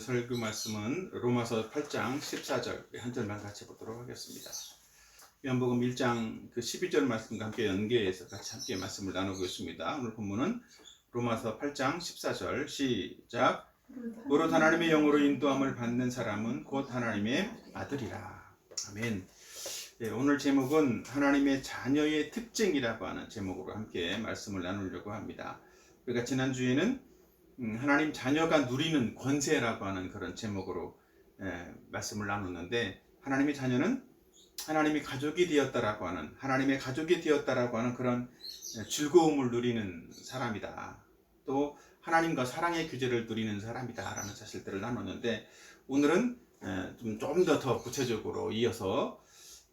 설교 말씀은 로마서 8장 14절 한 절만 같이 보도록 하겠습니다. 요한복음 1장 그 12절 말씀과 함께 연계해서 같이 함께 말씀을 나누고 있습니다. 오늘 본문은 로마서 8장 14절 시작. 오롯 하나님의 영으로 인도함을 받는 사람은 곧 하나님의 아들이라. 아멘. 네, 오늘 제목은 하나님의 자녀의 특징이라고 하는 제목으로 함께 말씀을 나누려고 합니다. 우리가 지난주에는 하나님 자녀가 누리는 권세라고 하는 그런 제목으로 말씀을 나눴는데, 하나님의 자녀는 하나님의 가족이 되었다라고 하는, 하나님의 가족이 되었다라고 하는 그런 즐거움을 누리는 사람이다. 또 하나님과 사랑의 규제를 누리는 사람이다 라는 사실들을 나눴는데, 오늘은 좀 더 구체적으로 이어서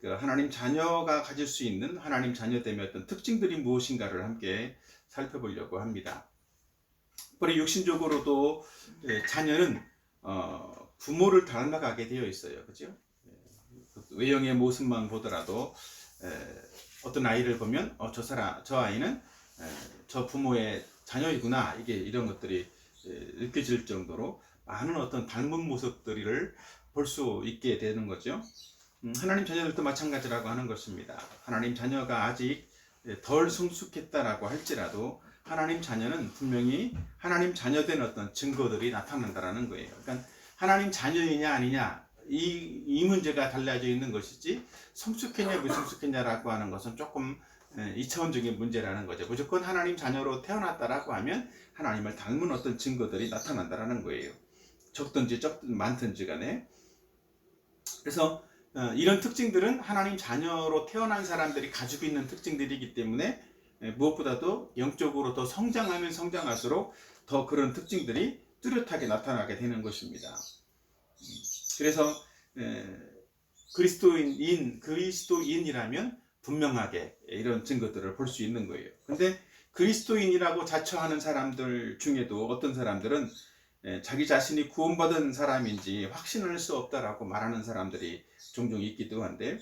하나님 자녀가 가질 수 있는 하나님 자녀됨의 어떤 특징들이 무엇인가를 함께 살펴보려고 합니다. 우리 육신적으로도 자녀는 부모를 닮아가게 되어 있어요. 그죠? 외형의 모습만 보더라도 어떤 아이를 보면 저 아이는 저 부모의 자녀이구나, 이런 것들이 느껴질 정도로 많은 어떤 닮은 모습들을 볼 수 있게 되는 거죠. 하나님 자녀들도 마찬가지라고 하는 것입니다. 하나님 자녀가 아직 덜 성숙했다라고 할지라도 하나님 자녀는 분명히 하나님 자녀된 어떤 증거들이 나타난다라는 거예요. 그러니까 하나님 자녀이냐 아니냐 이 문제가 달라져 있는 것이지, 성숙했냐 미성숙했냐라고 하는 것은 조금 2차원적인 문제라는 거죠. 무조건 하나님 자녀로 태어났다라고 하면 하나님을 닮은 어떤 증거들이 나타난다라는 거예요. 적든지 많든지 간에. 그래서 이런 특징들은 하나님 자녀로 태어난 사람들이 가지고 있는 특징들이기 때문에 무엇보다도 영적으로 더 성장하면 성장할수록 더 그런 특징들이 뚜렷하게 나타나게 되는 것입니다. 그래서 그리스도인이라면 분명하게 이런 증거들을 볼 수 있는 거예요. 근데 그리스도인이라고 자처하는 사람들 중에도 어떤 사람들은 자기 자신이 구원받은 사람인지 확신할 수 없다라고 말하는 사람들이 종종 있기도 한데,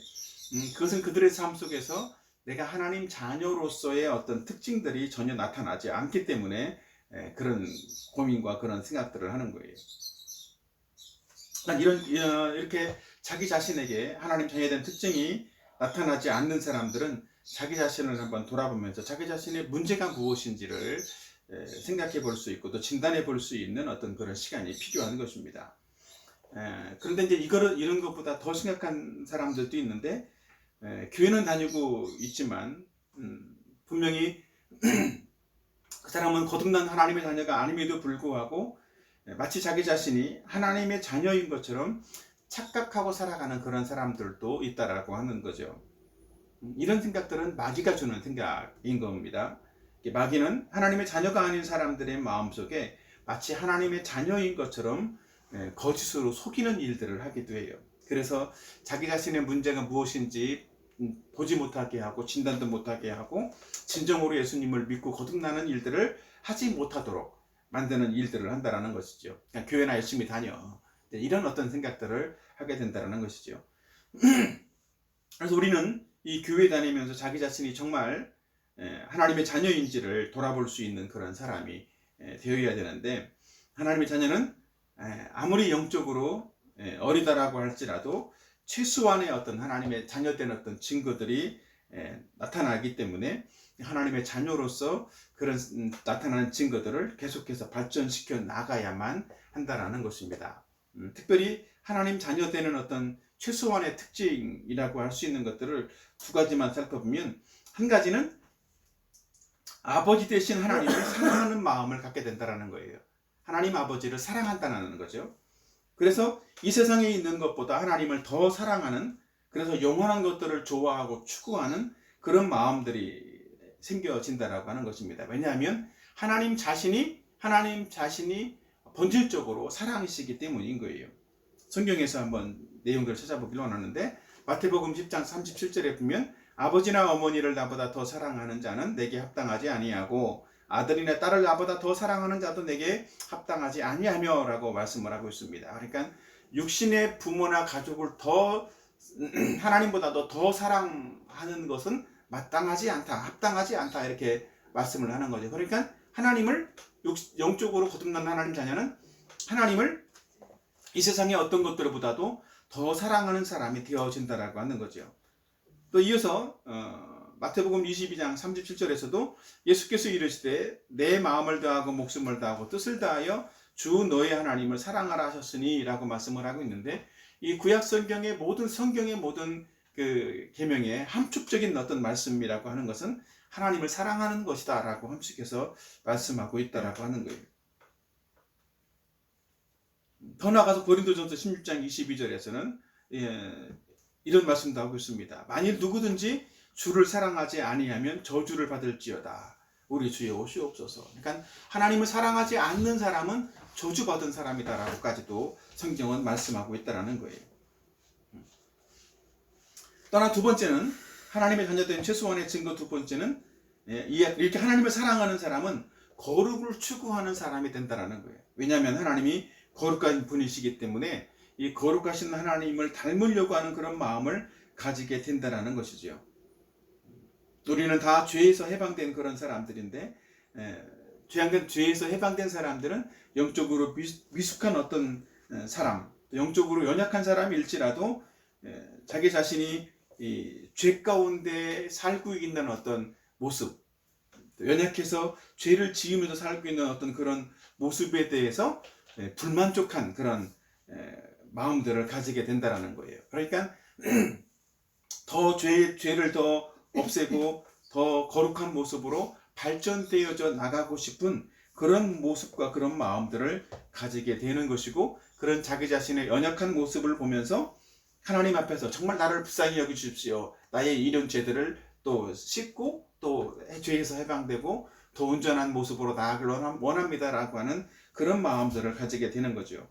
그것은 그들의 삶 속에서 내가 하나님 자녀로서의 어떤 특징들이 전혀 나타나지 않기 때문에 그런 고민과 그런 생각들을 하는 거예요. 이렇게 자기 자신에게 하나님 자녀에 대한 특징이 나타나지 않는 사람들은 자기 자신을 한번 돌아보면서 자기 자신의 문제가 무엇인지를 생각해 볼 수 있고 또 진단해 볼 수 있는 어떤 그런 시간이 필요한 것입니다. 그런데 이제 이런 것보다 더 심각한 사람들도 있는데, 교회는 다니고 있지만 분명히 그 사람은 거듭난 하나님의 자녀가 아님에도 불구하고 마치 자기 자신이 하나님의 자녀인 것처럼 착각하고 살아가는 그런 사람들도 있다라고 하는 거죠. 이런 생각들은 마귀가 주는 생각인 겁니다. 마귀는 하나님의 자녀가 아닌 사람들의 마음속에 마치 하나님의 자녀인 것처럼 거짓으로 속이는 일들을 하기도 해요. 그래서 자기 자신의 문제가 무엇인지 보지 못하게 하고 진단도 못하게 하고 진정으로 예수님을 믿고 거듭나는 일들을 하지 못하도록 만드는 일들을 한다는 것이죠. 그냥 교회나 열심히 다녀, 이런 어떤 생각들을 하게 된다는 것이죠. 그래서 우리는 이 교회 다니면서 자기 자신이 정말 하나님의 자녀인지를 돌아볼 수 있는 그런 사람이 되어야 되는데, 하나님의 자녀는 아무리 영적으로 어리다라고 할지라도 최소한의 어떤 하나님의 자녀된 어떤 증거들이 나타나기 때문에 하나님의 자녀로서 그런 나타나는 증거들을 계속해서 발전시켜 나가야만 한다라는 것입니다. 특별히 하나님 자녀되는 어떤 최소한의 특징이라고 할 수 있는 것들을 두 가지만 살펴보면, 한 가지는 아버지 되신 하나님을 사랑하는 마음을 갖게 된다는 거예요. 하나님 아버지를 사랑한다는 거죠. 그래서 이 세상에 있는 것보다 하나님을 더 사랑하는, 그래서 영원한 것들을 좋아하고 추구하는 그런 마음들이 생겨진다라고 하는 것입니다. 왜냐하면 하나님 자신이 본질적으로 사랑이시기 때문인 거예요. 성경에서 한번 내용들을 찾아보기로 하는데, 마태복음 10장 37절에 보면 아버지나 어머니를 나보다 더 사랑하는 자는 내게 합당하지 아니하고 아들이나 딸을 나보다 더 사랑하는 자도 내게 합당하지 아니하며 라고 말씀을 하고 있습니다. 그러니까 육신의 부모나 가족을 더 하나님보다도 더 사랑하는 것은 마땅하지 않다, 합당하지 않다, 이렇게 말씀을 하는 거죠. 그러니까 하나님을 영적으로 거듭난 하나님 자녀는 하나님을 이 세상의 어떤 것들보다도 더 사랑하는 사람이 되어진다라고 하는 거죠. 또 이어서 마태복음 22장 37절에서도 예수께서 이르시되 내 마음을 다하고 목숨을 다하고 뜻을 다하여 주 너의 하나님을 사랑하라 하셨으니 라고 말씀을 하고 있는데, 이 구약 성경의 모든 그 계명의 함축적인 어떤 말씀이라고 하는 것은 하나님을 사랑하는 것이다 라고 함축해서 말씀하고 있다라고 하는 거예요. 더 나아가서 고린도전서 16장 22절에서는 이런 말씀도 하고 있습니다. 만일 누구든지 주를 사랑하지 아니하면 저주를 받을지어다. 우리 주여 오시옵소서. 그러니까 하나님을 사랑하지 않는 사람은 저주받은 사람이다라고까지도 성경은 말씀하고 있다라는 거예요. 또한 두 번째는, 하나님의 자녀된 최소한의 증거 두 번째는, 이렇게 하나님을 사랑하는 사람은 거룩을 추구하는 사람이 된다라는 거예요. 왜냐하면 하나님이 거룩한 분이시기 때문에 이 거룩하신 하나님을 닮으려고 하는 그런 마음을 가지게 된다는 것이죠. 우리는 다 죄에서 해방된 그런 사람들인데, 죄에서 해방된 사람들은 영적으로 미숙한 어떤 사람, 영적으로 연약한 사람일지라도 자기 자신이 이 죄 가운데 살고 있는 어떤 모습, 연약해서 죄를 지으면서 살고 있는 어떤 그런 모습에 대해서 불만족한 그런 마음들을 가지게 된다는 거예요. 그러니까 더 죄를 더 없애고 더 거룩한 모습으로 발전되어져 나가고 싶은 그런 모습과 그런 마음들을 가지게 되는 것이고, 그런 자기 자신의 연약한 모습을 보면서 하나님 앞에서 정말 나를 불쌍히 여기주십시오, 나의 이런 죄들을 또 씻고 또 죄에서 해방되고 더 온전한 모습으로 나아가길 원합니다라고 하는 그런 마음들을 가지게 되는 거죠.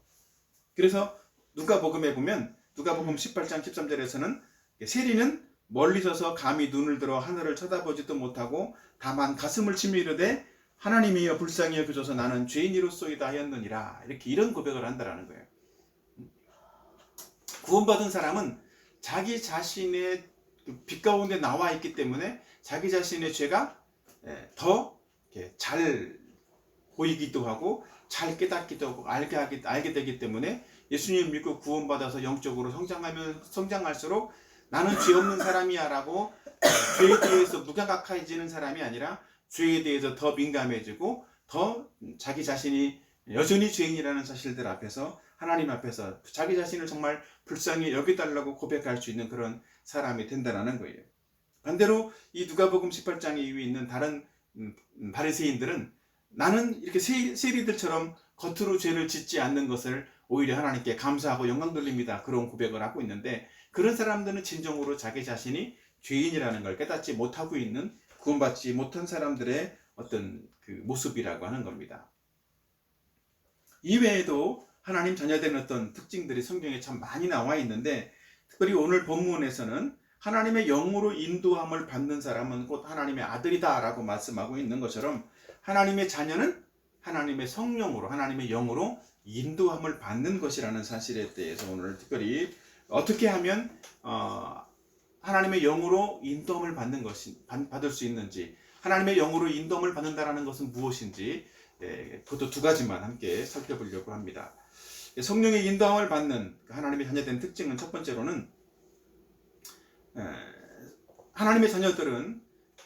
그래서 누가복음에 보면 누가복음 18장 13절에서는 세리는 멀리 서서 감히 눈을 들어 하늘을 쳐다보지도 못하고 다만 가슴을 치며 이르되 하나님이여 불쌍히 여겨줘서 나는 죄인이로소이다 하였느니라, 이렇게 이런 고백을 한다라는 거예요. 구원받은 사람은 자기 자신의 빛 가운데 나와 있기 때문에 자기 자신의 죄가 더 잘 보이기도 하고 잘 깨닫기도 하고 알게 되기 때문에 예수님 믿고 구원받아서 영적으로 성장할수록 나는 죄 없는 사람이야 라고 죄에 대해서 무감각해지는 사람이 아니라 죄에 대해서 더 민감해지고 더 자기 자신이 여전히 죄인이라는 사실들 앞에서, 하나님 앞에서 자기 자신을 정말 불쌍히 여기달라고 고백할 수 있는 그런 사람이 된다는 거예요. 반대로 이 누가복음 18장에 위에 있는 다른 바리새인들은 나는 이렇게 세리들처럼 겉으로 죄를 짓지 않는 것을 오히려 하나님께 감사하고 영광 돌립니다, 그런 고백을 하고 있는데, 그런 사람들은 진정으로 자기 자신이 죄인이라는 걸 깨닫지 못하고 있는, 구원받지 못한 사람들의 어떤 그 모습이라고 하는 겁니다. 이외에도 하나님 자녀된 어떤 특징들이 성경에 참 많이 나와 있는데, 특별히 오늘 본문에서는 하나님의 영으로 인도함을 받는 사람은 곧 하나님의 아들이다 라고 말씀하고 있는 것처럼, 하나님의 자녀는 하나님의 성령으로, 하나님의 영으로 인도함을 받는 것이라는 사실에 대해서 오늘 특별히 어떻게 하면 하나님의 영으로 인도함을 받을 수 있는지, 하나님의 영으로 인도함을 받는다는 것은 무엇인지, 그것도 두 가지만 함께 살펴보려고 합니다. 성령의 인도함을 받는 하나님의 자녀된 특징은, 첫 번째로는 하나님의 자녀들은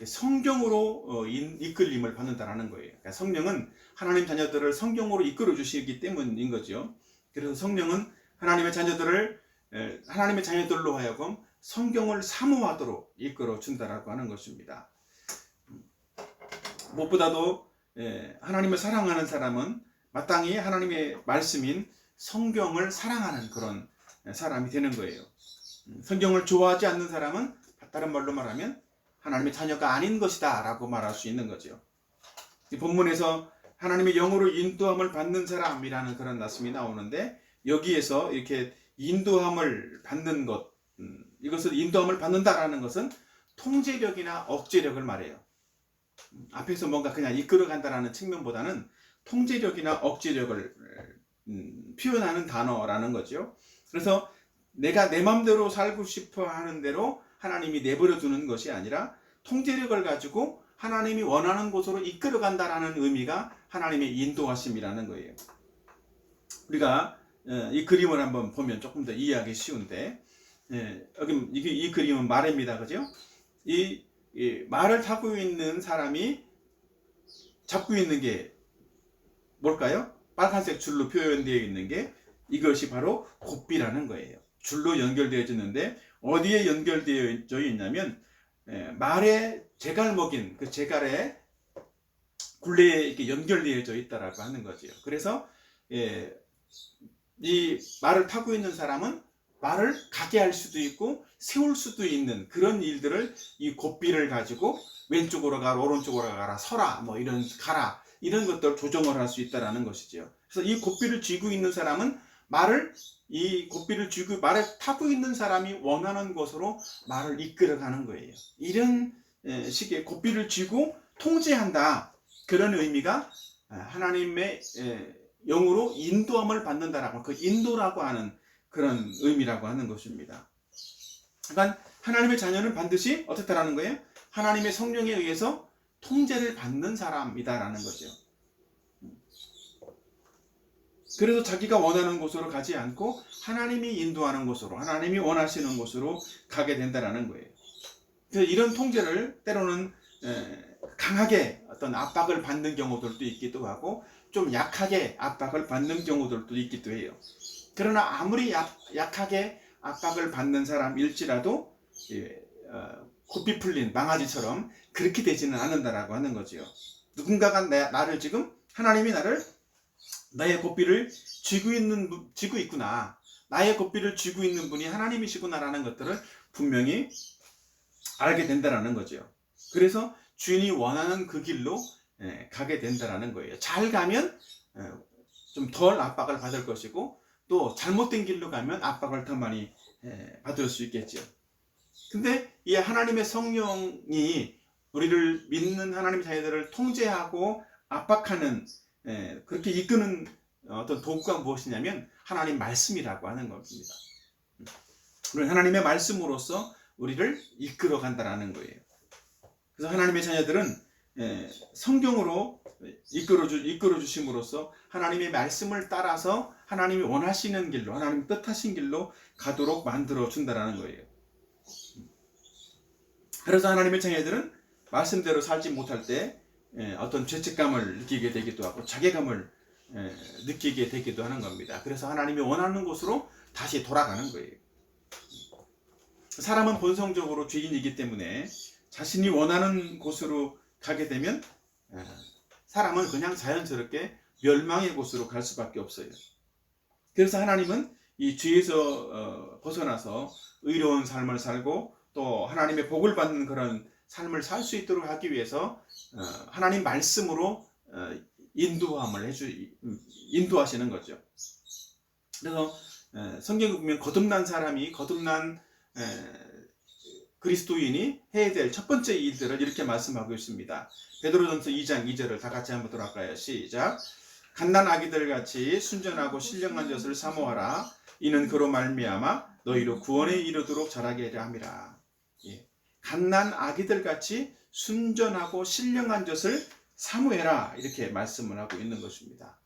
성경으로 이끌림을 받는다는 거예요. 그러니까 성령은 하나님 자녀들을 성경으로 이끌어 주시기 때문인 거죠. 그래서 성령은 하나님의 자녀들로 하여금 성경을 사모하도록 이끌어 준다라고 하는 것입니다. 무엇보다도 하나님을 사랑하는 사람은 마땅히 하나님의 말씀인 성경을 사랑하는 그런 사람이 되는 거예요. 성경을 좋아하지 않는 사람은 다른 말로 말하면 하나님의 자녀가 아닌 것이다 라고 말할 수 있는 거죠. 이 본문에서 하나님의 영으로 인도함을 받는 사람이라는 그런 말씀이 나오는데, 여기에서 이렇게 인도함을 받는 것, 이것을 인도함을 받는다라는 것은 통제력이나 억제력을 말해요. 앞에서 뭔가 그냥 이끌어간다라는 측면보다는 통제력이나 억제력을 표현하는 단어라는 거죠. 그래서 내가 내 마음대로 살고 싶어 하는 대로 하나님이 내버려 두는 것이 아니라 통제력을 가지고 하나님이 원하는 곳으로 이끌어간다라는 의미가 하나님의 인도하심이라는 거예요. 우리가 이 그림을 한번 보면 조금 더 이해하기 쉬운데, 여기 이 그림은 말입니다, 그죠? 이 말을 타고 있는 사람이 잡고 있는 게 뭘까요? 빨간색 줄로 표현되어 있는 게 이것이 바로 고삐라는 거예요. 줄로 연결되어지는데 어디에 연결되어 있냐면 말의 제갈먹인 그 제갈의 굴레에 이렇게 연결되어져 있다라고 하는 거죠. 그래서 이 말을 타고 있는 사람은 말을 가게 할 수도 있고 세울 수도 있는 그런 일들을 이 고삐를 가지고 왼쪽으로 가라, 오른쪽으로 가라, 서라, 뭐 이런 가라, 이런 것들을 조정을 할 수 있다라는 것이죠. 그래서 이 고삐를 쥐고 있는 사람은 이 고삐를 쥐고 말을 타고 있는 사람이 원하는 곳으로 말을 이끌어가는 거예요. 이런 식의 고삐를 쥐고 통제한다, 그런 의미가 하나님의 영으로 인도함을 받는다라고, 그 인도라고 하는 그런 의미라고 하는 것입니다. 그러니까 하나님의 자녀는 반드시 어떻다라는 거예요? 하나님의 성령에 의해서 통제를 받는 사람이다라는 거죠. 그래서 자기가 원하는 곳으로 가지 않고 하나님이 인도하는 곳으로, 하나님이 원하시는 곳으로 가게 된다라는 거예요. 그래서 이런 통제를 때로는 강하게 어떤 압박을 받는 경우들도 있기도 하고 좀 약하게 압박을 받는 경우들도 있기도 해요. 그러나 아무리 약하게 압박을 받는 사람일지라도 고삐 풀린 망아지처럼 그렇게 되지는 않는다라고 하는 거죠. 누군가가 나를 지금, 하나님이 나의 고삐를 쥐고 있구나, 나의 고삐를 쥐고 있는 분이 하나님이시구나라는 것들을 분명히 알게 된다라는 거죠. 그래서 주인이 원하는 그 길로 가게 된다라는 거예요. 잘 가면 좀 덜 압박을 받을 것이고, 또 잘못된 길로 가면 압박을 더 많이 받을 수 있겠죠. 근데 이 하나님의 성령이 우리를 믿는 하나님의 자녀들을 통제하고 압박하는, 그렇게 이끄는 어떤 도구가 무엇이냐면 하나님 말씀이라고 하는 겁니다. 우리는 하나님의 말씀으로써 우리를 이끌어 간다라는 거예요. 그래서 하나님의 자녀들은 성경으로 이끌어 주심으로써 하나님의 말씀을 따라서 하나님이 원하시는 길로, 하나님 뜻하신 길로 가도록 만들어 준다라는 거예요. 그래서 하나님의 자녀들은 말씀대로 살지 못할 때 어떤 죄책감을 느끼게 되기도 하고 자괴감을 느끼게 되기도 하는 겁니다. 그래서 하나님이 원하는 곳으로 다시 돌아가는 거예요. 사람은 본성적으로 죄인이기 때문에 자신이 원하는 곳으로 가게 되면 사람은 그냥 자연스럽게 멸망의 곳으로 갈 수밖에 없어요. 그래서 하나님은 이 죄에서 벗어나서 의로운 삶을 살고 또 하나님의 복을 받는 그런 삶을 살 수 있도록 하기 위해서 하나님 말씀으로 인도하시는 거죠. 그래서 성경에 보면 거듭난 그리스도인이 해야 될 첫 번째 일들을 이렇게 말씀하고 있습니다. 베드로전서 2장 2절을 다 같이 한번 들어갈까요? 시작. 갓난 아기들 같이 순전하고 신령한 젖을 사모하라. 이는 그로 말미암아 너희로 구원에 이르도록 자라게 하려 함이라. 갓난 아기들 같이 순전하고 신령한 젖을 사모해라, 이렇게 말씀을 하고 있는 것입니다.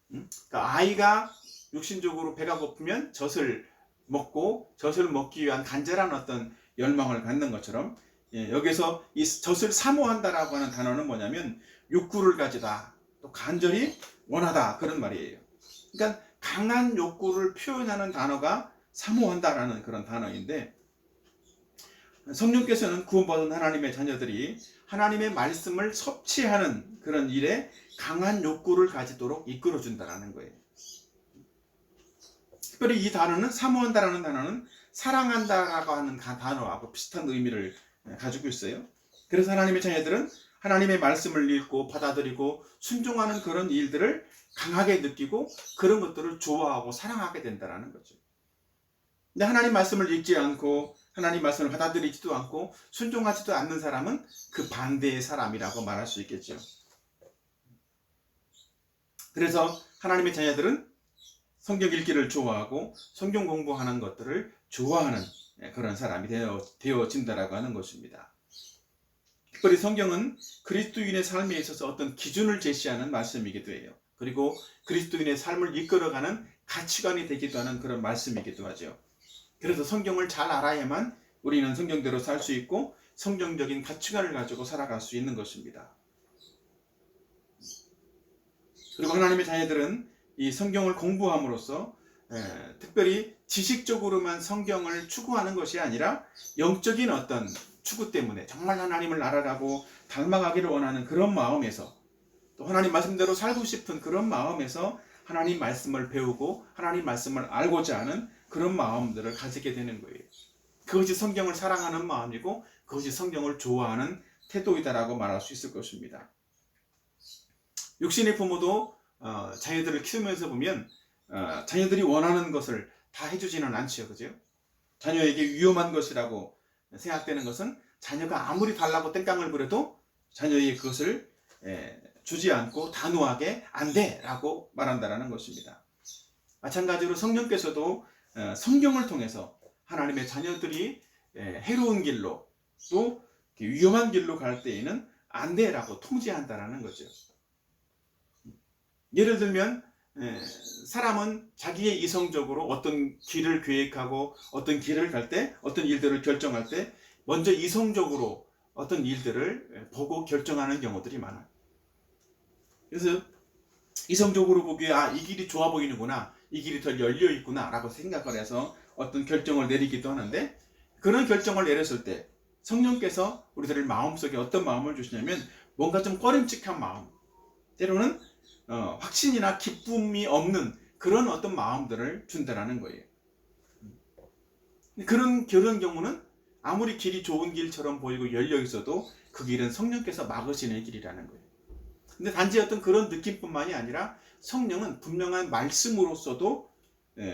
그러니까 아이가 육신적으로 배가 고프면 젖을 먹고 젖을 먹기 위한 간절한 어떤 열망을 갖는 것처럼, 여기서 이 젖을 사모한다라고 하는 단어는 뭐냐면 욕구를 가지다, 또 간절히 원하다, 그런 말이에요. 그러니까 강한 욕구를 표현하는 단어가 사모한다라는 그런 단어인데, 성령께서는 구원받은 하나님의 자녀들이 하나님의 말씀을 섭취하는 그런 일에 강한 욕구를 가지도록 이끌어준다라는 거예요. 특별히 이 단어는, 사모한다라는 단어는 사랑한다라고 하는 단어하고 비슷한 의미를 가지고 있어요. 그래서 하나님의 자녀들은 하나님의 말씀을 읽고 받아들이고 순종하는 그런 일들을 강하게 느끼고 그런 것들을 좋아하고 사랑하게 된다는 거죠. 근데 하나님 말씀을 읽지 않고 하나님 말씀을 받아들이지도 않고 순종하지도 않는 사람은 그 반대의 사람이라고 말할 수 있겠죠. 그래서 하나님의 자녀들은 성경 읽기를 좋아하고 성경 공부하는 것들을 좋아하는 그런 사람이 되어진다라고 하는 것입니다. 특별히 성경은 그리스도인의 삶에 있어서 어떤 기준을 제시하는 말씀이기도 해요. 그리고 그리스도인의 삶을 이끌어가는 가치관이 되기도 하는 그런 말씀이기도 하죠. 그래서 성경을 잘 알아야만 우리는 성경대로 살 수 있고 성경적인 가치관을 가지고 살아갈 수 있는 것입니다. 그리고 하나님의 자녀들은 이 성경을 공부함으로써 특별히 지식적으로만 성경을 추구하는 것이 아니라 영적인 어떤 추구 때문에 정말 하나님을 알아가고 닮아가기를 원하는 그런 마음에서, 또 하나님 말씀대로 살고 싶은 그런 마음에서 하나님 말씀을 배우고 하나님 말씀을 알고자 하는 그런 마음들을 가지게 되는 거예요. 그것이 성경을 사랑하는 마음이고 그것이 성경을 좋아하는 태도이다라고 말할 수 있을 것입니다. 육신의 부모도 자녀들을 키우면서 보면 자녀들이 원하는 것을 다 해주지는 않죠. 그죠? 자녀에게 위험한 것이라고 생각되는 것은 자녀가 아무리 달라고 땡깡을 부려도 자녀에게 그것을 주지 않고 단호하게 안 돼 라고 말한다는 것입니다. 마찬가지로 성령께서도 성경을 통해서 하나님의 자녀들이 해로운 길로 또 위험한 길로 갈 때에는 안 돼 라고 통지한다는 거죠. 예를 들면 사람은 자기의 이성적으로 어떤 길을 계획하고 어떤 길을 갈 때 어떤 일들을 결정할 때 먼저 이성적으로 어떤 일들을 보고 결정하는 경우들이 많아요. 그래서 이성적으로 보기에 이 길이 좋아 보이는구나, 이 길이 더 열려 있구나 라고 생각을 해서 어떤 결정을 내리기도 하는데, 그런 결정을 내렸을 때 성령께서 우리들의 마음속에 어떤 마음을 주시냐면 뭔가 좀 꺼림칙한 마음, 때로는 확신이나 기쁨이 없는 그런 어떤 마음들을 준다라는 거예요. 그런 경우는 아무리 길이 좋은 길처럼 보이고 열려 있어도 그 길은 성령께서 막으시는 길이라는 거예요. 근데 단지 어떤 그런 느낌뿐만이 아니라 성령은 분명한 말씀으로서도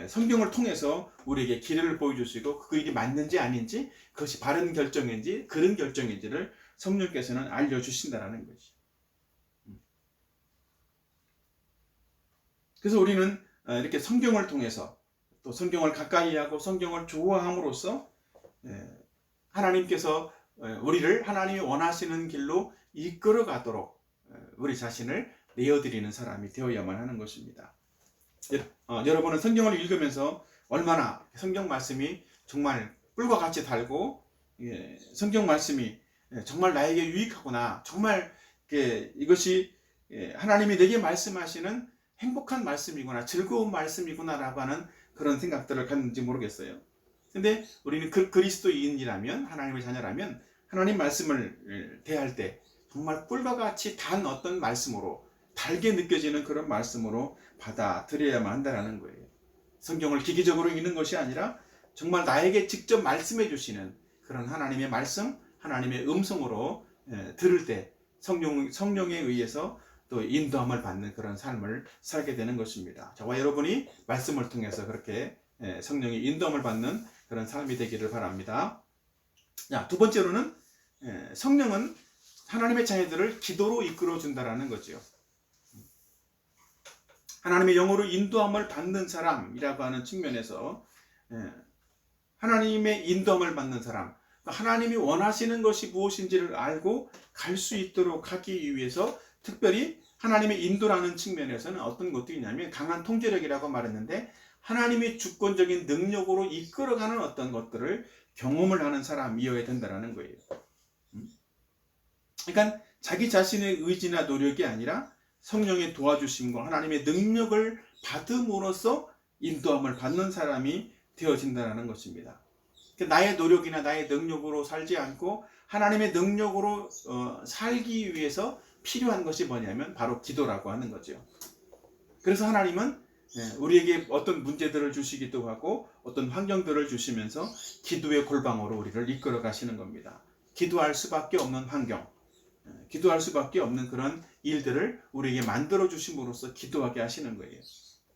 성경을 통해서 우리에게 길을 보여주시고 그 길이 맞는지 아닌지, 그것이 바른 결정인지 그런 결정인지를 성령께서는 알려주신다는 것이죠. 그래서 우리는 이렇게 성경을 통해서 또 성경을 가까이 하고 성경을 좋아함으로써 하나님께서 우리를 하나님이 원하시는 길로 이끌어 가도록 우리 자신을 내어드리는 사람이 되어야만 하는 것입니다. 여러분은 성경을 읽으면서 얼마나 성경 말씀이 정말 꿀과 같이 달고 성경 말씀이 정말 나에게 유익하구나, 정말 이것이 하나님이 내게 말씀하시는 행복한 말씀이구나, 즐거운 말씀이구나 라고 하는 그런 생각들을 갖는지 모르겠어요. 근데 우리는 그리스도인이라면, 하나님의 자녀라면 하나님 말씀을 대할 때 정말 꿀과 같이 단 어떤 말씀으로, 달게 느껴지는 그런 말씀으로 받아들여야만 한다는 거예요. 성경을 기계적으로 읽는 것이 아니라 정말 나에게 직접 말씀해 주시는 그런 하나님의 말씀, 하나님의 음성으로 들을 때 성령에 의해서 또 인도함을 받는 그런 삶을 살게 되는 것입니다. 저와 여러분이 말씀을 통해서 그렇게 성령의 인도함을 받는 그런 삶이 되기를 바랍니다. 두 번째로는 성령은 하나님의 자녀들을 기도로 이끌어 준다라는 거죠. 하나님의 영으로 인도함을 받는 사람이라고 하는 측면에서 하나님의 인도함을 받는 사람, 하나님이 원하시는 것이 무엇인지를 알고 갈 수 있도록 하기 위해서 특별히 하나님의 인도라는 측면에서는 어떤 것도 있냐면 강한 통제력이라고 말했는데, 하나님의 주권적인 능력으로 이끌어가는 어떤 것들을 경험을 하는 사람이어야 된다는 거예요. 그러니까 자기 자신의 의지나 노력이 아니라 성령의 도와주심과 하나님의 능력을 받음으로써 인도함을 받는 사람이 되어진다는 것입니다. 나의 노력이나 나의 능력으로 살지 않고 하나님의 능력으로 살기 위해서 필요한 것이 뭐냐면 바로 기도라고 하는 거죠. 그래서 하나님은 우리에게 어떤 문제들을 주시기도 하고 어떤 환경들을 주시면서 기도의 골방으로 우리를 이끌어 가시는 겁니다. 기도할 수밖에 없는 환경, 기도할 수밖에 없는 그런 일들을 우리에게 만들어 주심으로써 기도하게 하시는 거예요.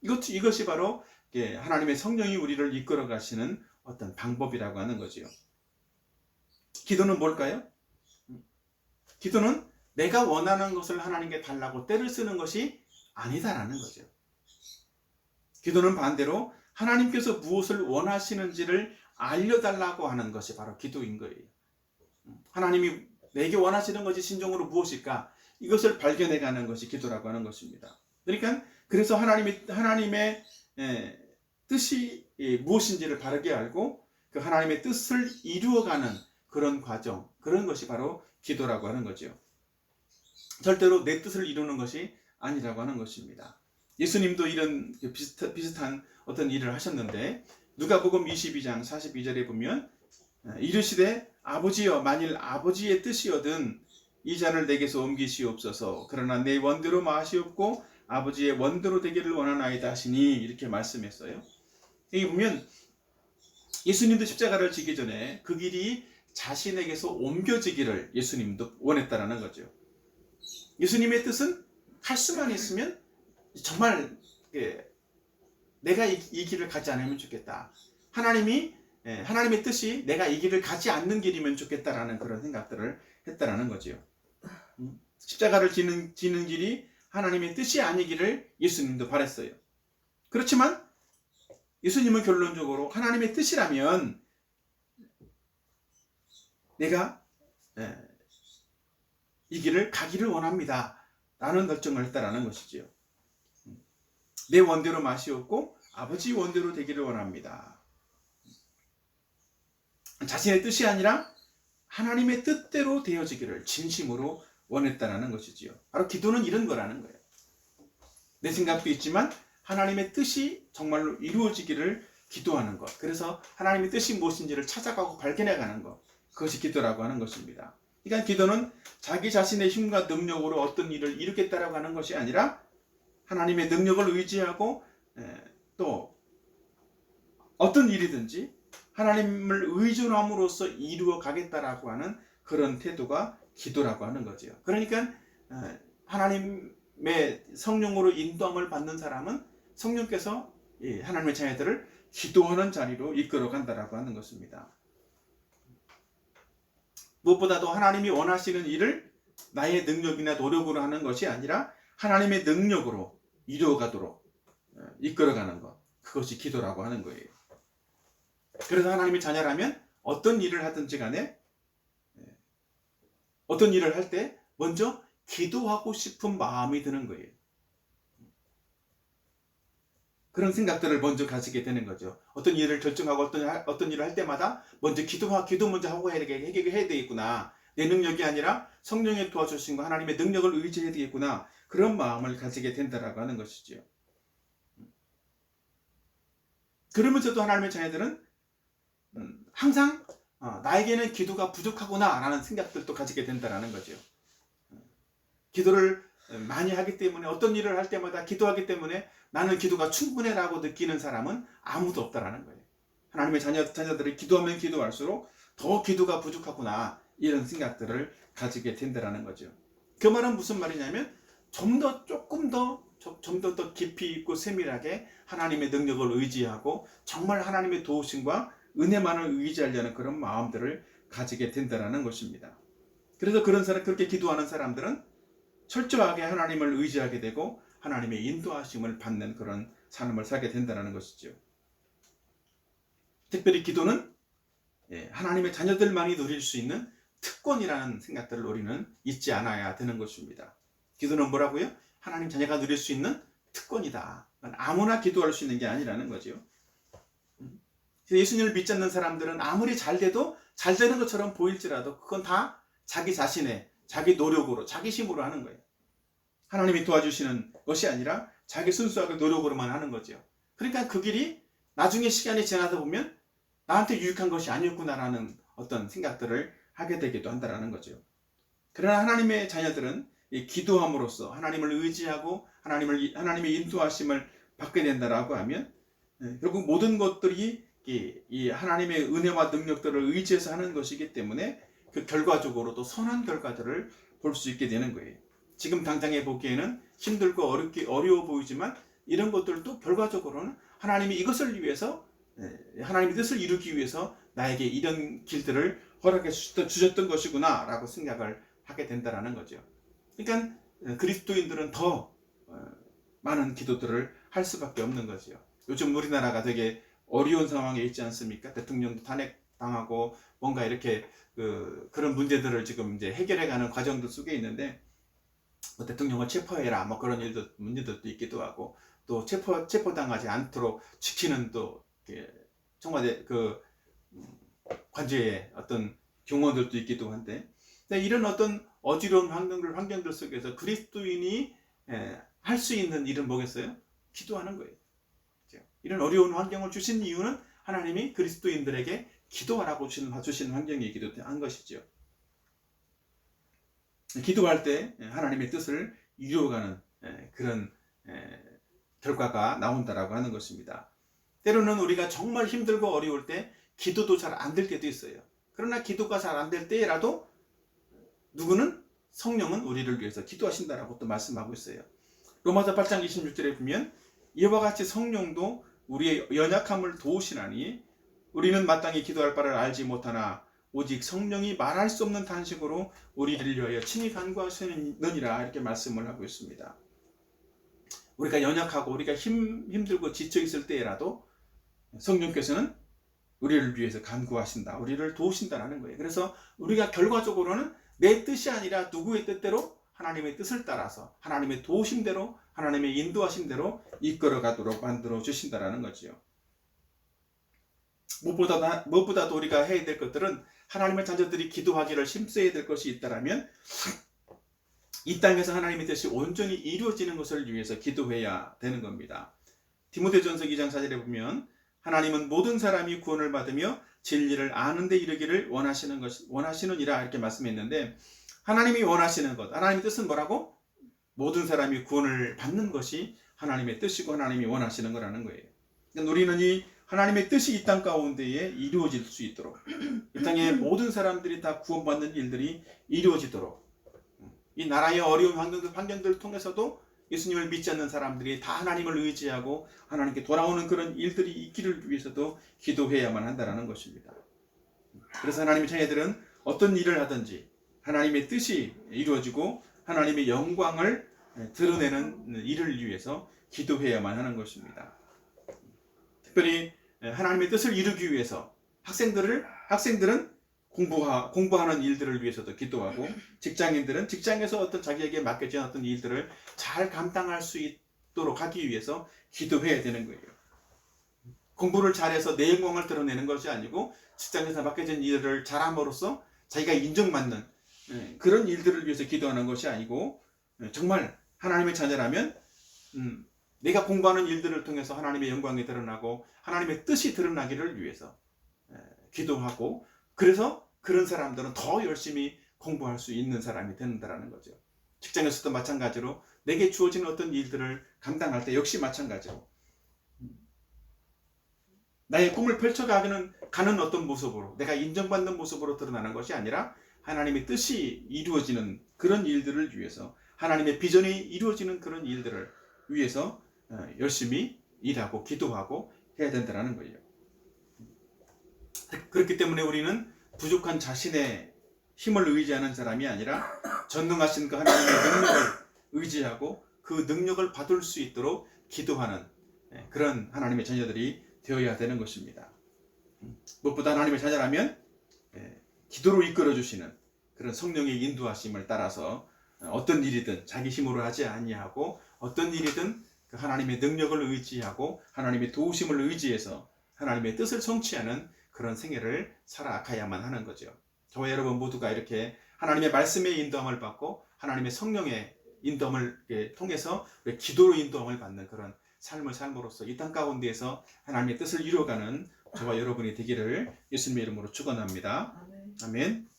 이것이 바로 하나님의 성령이 우리를 이끌어 가시는 어떤 방법이라고 하는 거지요. 기도는 뭘까요? 기도는 내가 원하는 것을 하나님께 달라고 떼를 쓰는 것이 아니다라는 거죠. 기도는 반대로 하나님께서 무엇을 원하시는지를 알려달라고 하는 것이 바로 기도인 거예요. 하나님이 내게 원하시는 것이 진정으로 무엇일까? 이것을 발견해가는 것이 기도라고 하는 것입니다. 그러니까 그래서 하나님의 뜻이 무엇인지를 바르게 알고 그 하나님의 뜻을 이루어가는 그런 과정, 그런 것이 바로 기도라고 하는 거죠. 절대로 내 뜻을 이루는 것이 아니라고 하는 것입니다. 예수님도 이런 비슷한 어떤 일을 하셨는데 누가복음 22장 42절에 보면 이르시되 아버지여 만일 아버지의 뜻이거든 이 잔을 내게서 옮기시옵소서. 그러나 내 원대로 마시옵고 아버지의 원대로 되기를 원하나이다 하시니 이렇게 말씀했어요. 여기 보면 예수님도 십자가를 지기 전에 그 길이 자신에게서 옮겨지기를 예수님도 원했다라는 거죠. 예수님의 뜻은 할 수만 있으면 정말 내가 이 길을 가지 않으면 좋겠다. 하나님의 뜻이 내가 이 길을 가지 않는 길이면 좋겠다라는 그런 생각들을 했다라는 거지요. 십자가를 지는 길이 하나님의 뜻이 아니기를 예수님도 바랬어요. 그렇지만 예수님은 결론적으로 하나님의 뜻이라면 내가 이 길을 가기를 원합니다. 라는 결정을 했다라는 것이지요. 내 원대로 마시옵고 아버지 원대로 되기를 원합니다. 자신의 뜻이 아니라 하나님의 뜻대로 되어지기를 진심으로 원했다라는 것이지요. 바로 기도는 이런 거라는 거예요. 내 생각도 있지만 하나님의 뜻이 정말로 이루어지기를 기도하는 것. 그래서 하나님의 뜻이 무엇인지를 찾아가고 발견해가는 것. 그것이 기도라고 하는 것입니다. 그러니까 기도는 자기 자신의 힘과 능력으로 어떤 일을 이루겠다라고 하는 것이 아니라 하나님의 능력을 의지하고 또 어떤 일이든지 하나님을 의존함으로써 이루어 가겠다라고 하는 그런 태도가 기도라고 하는 거죠. 그러니까 하나님의 성령으로 인도함을 받는 사람은 성령께서 하나님의 자녀들을 기도하는 자리로 이끌어 간다라고 하는 것입니다. 무엇보다도 하나님이 원하시는 일을 나의 능력이나 노력으로 하는 것이 아니라 하나님의 능력으로 이루어가도록 이끌어가는 것, 그것이 기도라고 하는 거예요. 그래서 하나님의 자녀라면 어떤 일을 하든지 간에 어떤 일을 할 때 먼저 기도하고 싶은 마음이 드는 거예요. 그런 생각들을 먼저 가지게 되는 거죠. 어떤 일을 결정하고 어떤 일을 할 때마다 먼저 기도 먼저 하고 해야 되겠구나. 내 능력이 아니라 성령의 도와주심과 하나님의 능력을 의지해야 되겠구나. 그런 마음을 가지게 된다라고 하는 것이죠. 그러면서도 하나님의 자녀들은 항상 나에게는 기도가 부족하구나 라는 생각들도 가지게 된다라는 거죠. 기도를 많이 하기 때문에 어떤 일을 할 때마다 기도하기 때문에 나는 기도가 충분해 라고 느끼는 사람은 아무도 없다라는 거예요. 하나님의 자녀들이 기도하면 기도할수록 더 기도가 부족하구나 이런 생각들을 가지게 된다라는 거죠. 그 말은 무슨 말이냐면 조금 더 깊이 있고 세밀하게 하나님의 능력을 의지하고 정말 하나님의 도우심과 은혜만을 의지하려는 그런 마음들을 가지게 된다라는 것입니다. 그래서 그렇게 기도하는 사람들은 철저하게 하나님을 의지하게 되고 하나님의 인도하심을 받는 그런 삶을 살게 된다는 것이죠. 특별히 기도는 하나님의 자녀들만이 누릴 수 있는 특권이라는 생각들을 우리는 잊지 않아야 되는 것입니다. 기도는 뭐라고요? 하나님 자녀가 누릴 수 있는 특권이다. 아무나 기도할 수 있는 게 아니라는 거죠. 예수님을 믿지 않는 사람들은 아무리 잘 돼도 잘 되는 것처럼 보일지라도 그건 다 자기 자신의 자기 노력으로 자기 힘으로 하는 거예요. 하나님이 도와주시는 것이 아니라 자기 순수하게 노력으로만 하는 거죠. 그러니까 그 길이 나중에 시간이 지나다 보면 나한테 유익한 것이 아니었구나라는 어떤 생각들을 하게 되기도 한다는 거죠. 그러나 하나님의 자녀들은 기도함으로써 하나님을 의지하고 하나님의 인도하심을 받게 된다라고 하면 결국 모든 것들이 이 하나님의 은혜와 능력들을 의지해서 하는 것이기 때문에 그 결과적으로도 선한 결과들을 볼 수 있게 되는 거예요. 지금 당장에 보기에는 힘들고 어려워 보이지만 이런 것들도 결과적으로는 하나님이 이것을 위해서 하나님의 뜻을 이루기 위해서 나에게 이런 길들을 허락해 주셨던 것이구나 라고 생각을 하게 된다는 거죠. 그러니까 그리스도인들은 더 많은 기도들을 할 수밖에 없는 거죠. 요즘 우리나라가 되게 어려운 상황에 있지 않습니까? 대통령도 탄핵당하고 뭔가 이렇게 그런 문제들을 지금 이제 해결해가는 과정들 속에 있는데 뭐 대통령을 체포해라 뭐 그런 문제들도 있기도 하고, 또 체포당하지 않도록 지키는 또 청와대 관저의 어떤 경호들도 있기도 한데, 이런 어떤 어지러운 환경들 속에서 그리스도인이 할 수 있는 일은 뭐겠어요? 기도하는 거예요. 이런 어려운 환경을 주신 이유는 하나님이 그리스도인들에게 기도하라고 주신 환경이기도 한 것이죠. 기도할 때 하나님의 뜻을 이루어가는 그런 결과가 나온다라고 하는 것입니다. 때로는 우리가 정말 힘들고 어려울 때 기도도 잘 안 될 때도 있어요. 그러나 기도가 잘 안 될 때라도 누구는 성령은 우리를 위해서 기도하신다라고 또 말씀하고 있어요. 로마서 8장 26절에 보면 이와 같이 성령도 우리의 연약함을 도우시나니 우리는 마땅히 기도할 바를 알지 못하나 오직 성령이 말할 수 없는 탄식으로 우리를 위하여 친히 간구하시느니라, 이렇게 말씀을 하고 있습니다. 우리가 연약하고 우리가 힘들고 지쳐 있을 때라도 성령께서는 우리를 위해서 간구하신다, 우리를 도우신다라는 거예요. 그래서 우리가 결과적으로는 내 뜻이 아니라 누구의 뜻대로, 하나님의 뜻을 따라서 하나님의 도우심대로, 하나님의 인도하심대로 이끌어가도록 만들어 주신다라는 거지요. 무엇보다도 우리가 해야 될 것들은, 하나님의 자녀들이 기도하기를 힘써야 될 것이 있다라면 이 땅에서 하나님의 뜻이 온전히 이루어지는 것을 위해서 기도해야 되는 겁니다. 디모데전서 2장 4절에 보면 하나님은 모든 사람이 구원을 받으며 진리를 아는 데 이르기를 원하시느니라, 이렇게 말씀했는데, 하나님이 원하시는 것, 하나님의 뜻은 뭐라고? 모든 사람이 구원을 받는 것이 하나님의 뜻이고 하나님이 원하시는 거라는 거예요. 그러니까 우리는 이 하나님의 뜻이 이 땅 가운데에 이루어질 수 있도록, 이 땅의 모든 사람들이 다 구원받는 일들이 이루어지도록, 이 나라의 어려운 환경들을 통해서도 예수님을 믿지 않는 사람들이 다 하나님을 의지하고 하나님께 돌아오는 그런 일들이 있기를 위해서도 기도해야만 한다는 것입니다. 그래서 하나님의 자녀들은 어떤 일을 하든지 하나님의 뜻이 이루어지고 하나님의 영광을 드러내는 일을 위해서 기도해야만 하는 것입니다. 특별히 하나님의 뜻을 이루기 위해서 학생들은 공부하는 일들을 위해서도 기도하고, 직장인들은 직장에서 어떤 자기에게 맡겨진 어떤 일들을 잘 감당할 수 있도록 하기 위해서 기도해야 되는 거예요. 공부를 잘해서 내 영광을 드러내는 것이 아니고, 직장에서 맡겨진 일을 잘함으로써 자기가 인정받는 그런 일들을 위해서 기도하는 것이 아니고, 정말 하나님의 자녀라면 내가 공부하는 일들을 통해서 하나님의 영광이 드러나고 하나님의 뜻이 드러나기를 위해서 기도하고, 그래서 그런 사람들은 더 열심히 공부할 수 있는 사람이 된다는 거죠. 직장에서도 마찬가지로 내게 주어진 어떤 일들을 감당할 때 역시 마찬가지로 나의 꿈을 펼쳐가는 어떤 모습으로, 내가 인정받는 모습으로 드러나는 것이 아니라 하나님의 뜻이 이루어지는 그런 일들을 위해서, 하나님의 비전이 이루어지는 그런 일들을 위해서 열심히 일하고 기도하고 해야 된다는 거예요. 그렇기 때문에 우리는 부족한 자신의 힘을 의지하는 사람이 아니라 전능하신 그 하나님의 능력을 의지하고 그 능력을 받을 수 있도록 기도하는 그런 하나님의 자녀들이 되어야 되는 것입니다. 무엇보다 하나님의 자녀라면 기도로 이끌어주시는 그런 성령의 인도하심을 따라서 어떤 일이든 자기 힘으로 하지 아니하고, 어떤 일이든 하나님의 능력을 의지하고 하나님의 도우심을 의지해서 하나님의 뜻을 성취하는 그런 생애를 살아가야만 하는 거죠. 저와 여러분 모두가 이렇게 하나님의 말씀의 인도함을 받고 하나님의 성령의 인도함을 통해서 기도로 인도함을 받는 그런 삶을 삶으로써 이 땅 가운데에서 하나님의 뜻을 이루어가는 저와 여러분이 되기를 예수님의 이름으로 축원합니다. 아멘.